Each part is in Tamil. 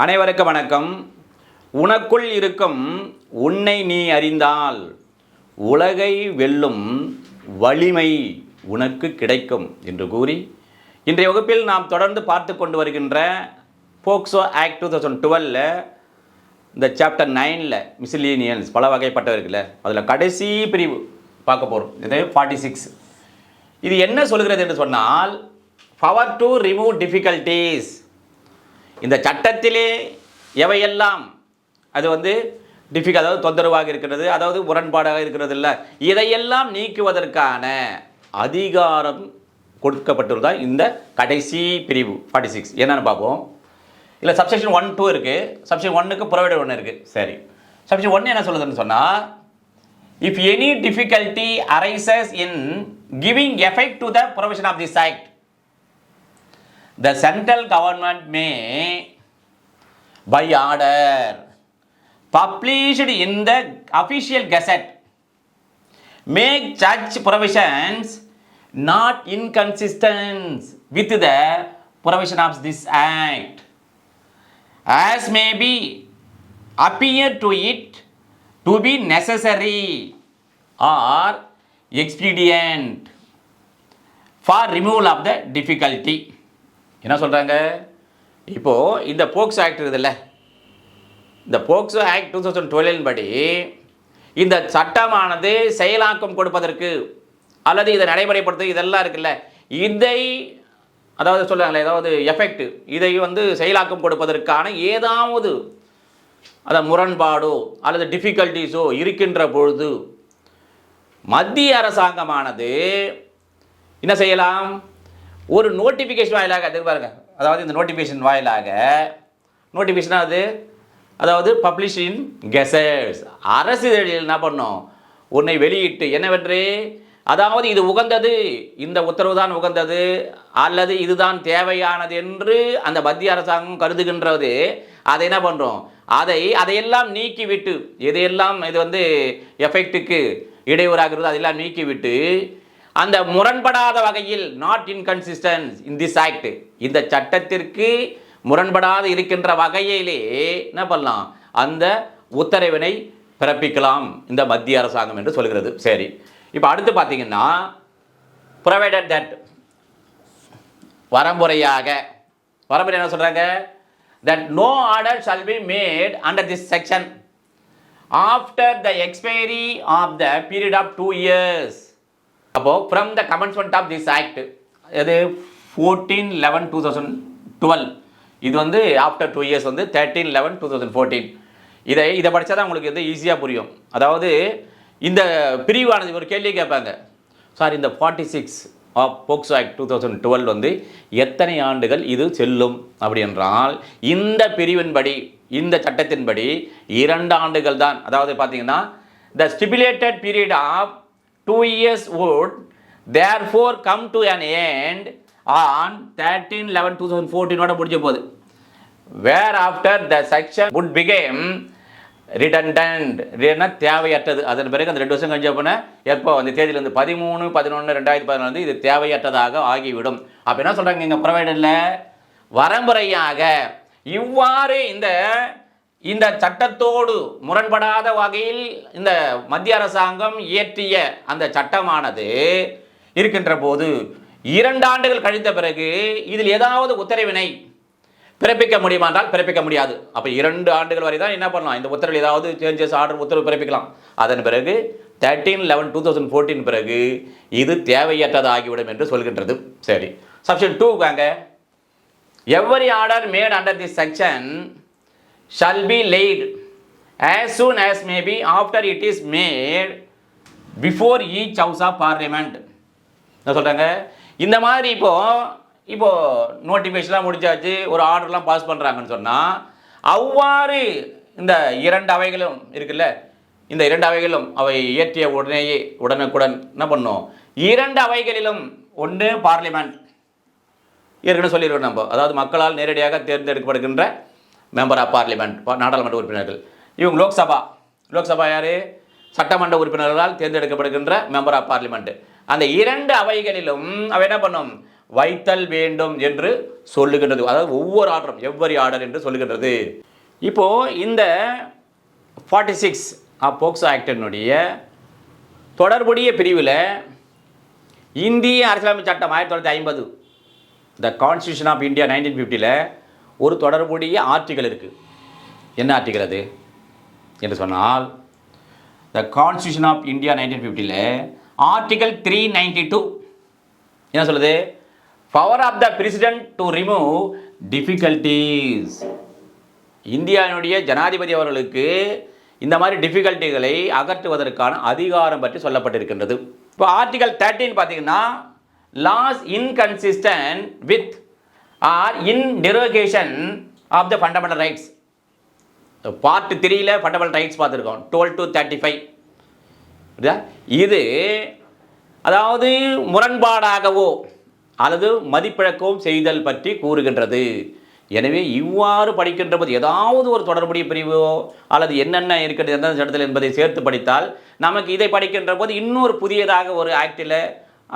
அனைவருக்கும் வணக்கம். உனக்குள் இருக்கும் உன்னை நீ அறிந்தால் உலகை வெல்லும் வலிமை உனக்கு கிடைக்கும் என்று கூறி இன்றைய வகுப்பில் நாம் தொடர்ந்து பார்த்து கொண்டு வருகின்ற போக்சோ ஆக்ட் 2012 இந்த சாப்டர் 9 மிஸ்லீனியன்ஸ் பல வகைப்பட்டவர்கள அதில் கடைசி பிரிவு பார்க்க போகிறோம். இது 46. இது என்ன சொல்கிறது என்று சொன்னால் பவர் டு ரிமூவ் டிஃபிகல்ட்டிஸ். இந்த சட்டத்திலே எவையெல்லாம் அது அதாவது தொந்தரவாக இருக்கிறது, அதாவது முரண்பாடாக இருக்கிறது இல்லை, இதையெல்லாம் நீக்குவதற்கான அதிகாரம் கொடுக்கப்பட்டுள்ளதா இந்த கடைசி பிரிவு 46. என்னென்னு பார்ப்போம். இல்லை சப்செக்ஷன் 1, 2 இருக்குது. சப்செக்ஷன் 1க்கு ப்ரொவைடட் 1 இருக்குது. சரி, சப்செக்ஷன் 1 என்ன சொல்லுதுன்னு சொன்னால், if any difficulty arises in giving effect to the provision of this act, the central government may, by order published in the official gazette, make such provisions not inconsistent with the provision of this act, as may be appear to it to be necessary or expedient for removal of the difficulty. என்ன சொல்கிறாங்க? இப்போது இந்த போக்சோ ஆக்ட் இருக்குதுல்ல, இந்த போக்சோ ஆக்ட் 2012 படி இந்த சட்டமானது செயலாக்கம் கொடுப்பதற்கு அல்லது இதை நடைமுறைப்படுத்த இதெல்லாம் இருக்குல்ல, இதை அதாவது சொல்லுவாங்களே ஏதாவது எஃபெக்ட், இதை செயலாக்கம் கொடுப்பதற்கான ஏதாவது அதாவது முரண்பாடோ அல்லது டிஃபிகல்ட்டிஸோ இருக்கின்ற பொழுது மத்திய அரசாங்கமானது என்ன செய்யலாம்? ஒரு நோட்டிஃபிகேஷன் வாயிலாக பாருங்க, அதாவது இந்த நோட்டிஃபிகேஷன் வாயிலாக நோட்டிஃபிகேஷன் அதாவது பப்ளிஷ் இன் கெசட்ஸ், அரசு இதழில் என்ன பண்ணும், உன்னை வெளியிட்டு என்னவென்று, அதாவது இது உகந்தது, இந்த உத்தரவு தான் உகந்தது அல்லது இதுதான் தேவையானது என்று அந்த மத்திய அரசாங்கம் கருதுகின்றது. அதை என்ன பண்ணுறோம், அதையெல்லாம் நீக்கிவிட்டு, எதையெல்லாம் இது எஃபெக்ட்டுக்கு இடையூறாகிறது அதெல்லாம் நீக்கிவிட்டு அந்த முரண்படாத வகையில் not inconsistent in this act, இந்த சட்டத்திற்கு முரண்படாது இருக்கின்ற வகையிலே என்ன பண்ணலாம், அந்த உத்தரவினை பிறப்பிக்கலாம் இந்த மத்திய அரசாங்கம் என்று சொல்கிறது. சரி, இப்போ அடுத்து பார்த்தீங்கன்னா ப்ரொவைடட் தட், வரம்புறையாக என்ன சொல்கிறாங்க, that no order shall be made under this section after the expiry of the period of 2 years. அப்போ from the commencement of this act, இது 14/11/2012, இது ஆஃப்டர் 2 years 13/11/2014. இதை படித்தா தான் உங்களுக்கு ஈஸியாக புரியும். அதாவது இந்த பிரிவானது ஒரு கேள்வி கேட்பாங்க, சார் இந்த 46 ஆஃப் போக்சோ ஆக்ட் 2012 எத்தனை ஆண்டுகள் இது செல்லும் அப்படி என்றால், இந்த பிரிவின்படி இந்த சட்டத்தின்படி 2 ஆண்டுகள் தான். அதாவது பார்த்தீங்கன்னா the stipulated period of 2 years would therefore come to an end on 13/11/2014 முடிஞ்ச போது, whereafter the section would become redundant, தேவையற்றது. அதன் பிறகு அந்த 2 வருஷம் கழிஞ்ச போனால் எப்போ அந்த தேதியில் 13/11/2014 இது தேவையற்றதாக ஆகிவிடும். அப்போ என்ன சொல்கிறாங்க இங்கே ப்ரொவைடரில், வரம்புறையாக இவ்வாறு இந்த சட்டத்தோடு முரண்படாத வகையில் இந்த மத்திய அரசாங்கம் இயற்றிய அந்த சட்டமானது இருக்கின்ற போது 2 ஆண்டுகள் கழித்த பிறகு இதில் ஏதாவது உத்தரவினை பிறப்பிக்க முடியுமா என்றால் பிறப்பிக்க முடியாது. அப்போ 2 ஆண்டுகள் வரை தான் என்ன பண்ணலாம், இந்த உத்தரவில் ஏதாவது சேஞ்சஸ் ஆர்டர் உத்தரவு பிறப்பிக்கலாம். அதன் பிறகு 13/11/2014 பிறகு இது தேவையற்றது ஆகிவிடும் என்று சொல்கின்றது. சரி, செக்ஷன் 2 வாங்க. Every order mat under this section shall be late as soon as may be after it is made before each house of parliament. என்ன சொல்கிறாங்க, இந்த மாதிரி இப்போது நோட்டிஃபிகேஷன்லாம் முடிச்சாச்சு, ஒரு ஆர்டர்லாம் பாஸ் பண்ணுறாங்கன்னு சொன்னால், அவ்வாறு இந்த 2 அவைகளும் இருக்குல்ல, இந்த 2 அவைகளும் அவை இயற்றிய உடனுக்குடன் என்ன பண்ணும், 2 அவைகளிலும் ஒன்று பார்லிமெண்ட், ஏற்கனவே சொல்லியிருக்கோம் நம்ம, அதாவது மக்களால் நேரடியாக தேர்ந்தெடுக்கப்படுகின்ற மெம்பர் ஆஃப் பார்லிமெண்ட், நாடாளுமன்ற உறுப்பினர்கள். இவங்க லோக்சபா யார், சட்டமன்ற உறுப்பினர்களால் தேர்ந்தெடுக்கப்படுகின்ற மெம்பர் ஆஃப் பார்லிமெண்ட். அந்த 2 அவைகளிலும் அவை என்ன பண்ணும், வைத்தல் வேண்டும் என்று சொல்லுகின்றது. அதாவது ஒவ்வொரு ஆர்டரும் எவ்வரி ஆர்டர் என்று சொல்லுகின்றது. இப்போது இந்த 46 போக்சோ ஆக்டினுடைய தொடர்புடைய பிரிவில் இந்திய அரசியலமைப்பு சட்டம் 1950 த கான்ஸ்டியூஷன் ஆஃப் இந்தியா 1950 ஒரு தொடர்புடைய ஆர்டிகல் இருக்குது. என்ன ஆர்டிகல் அது என்று சொன்னால், the constitution of India 1950 article 392 என்ன சொல்லுது? Power of the president to remove difficulties. இந்தியாவினுடைய ஜனாதிபதி அவர்களுக்கு இந்த மாதிரி டிஃபிகல்ட்டிகளை அகற்றுவதற்கான அதிகாரம் பற்றி சொல்லப்பட்டிருக்கின்றது. இப்போ ஆர்டிகல் 13 பார்த்தீங்கன்னா, laws inconsistent with or in derogation of the fundamental rights. Part 3 fundamental rights பார்த்துருக்கோம் 12 to 35. இது அதாவது முரண்பாடாகவோ அல்லது மதிப்பிழக்கவும் செய்தல் பற்றி கூறுகின்றது. எனவே இவ்வாறு படிக்கின்ற போது ஏதாவது ஒரு தொடர்புடைய பிரிவோ அல்லது என்னென்ன இருக்கிறது எந்தெந்த சட்டத்தில் என்பதை சேர்த்து படித்தால் நமக்கு இதை படிக்கின்ற போது இன்னொரு புதியதாக ஒரு ஆக்டில்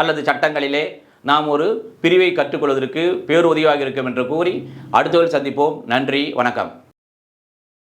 அல்லது சட்டங்களிலே நாம் ஒரு பிரிவை கற்றுக்கொள்வதற்கு பேருதவியாக இருக்கும் என்று கூறி அடுத்த சந்திப்போம். நன்றி, வணக்கம்.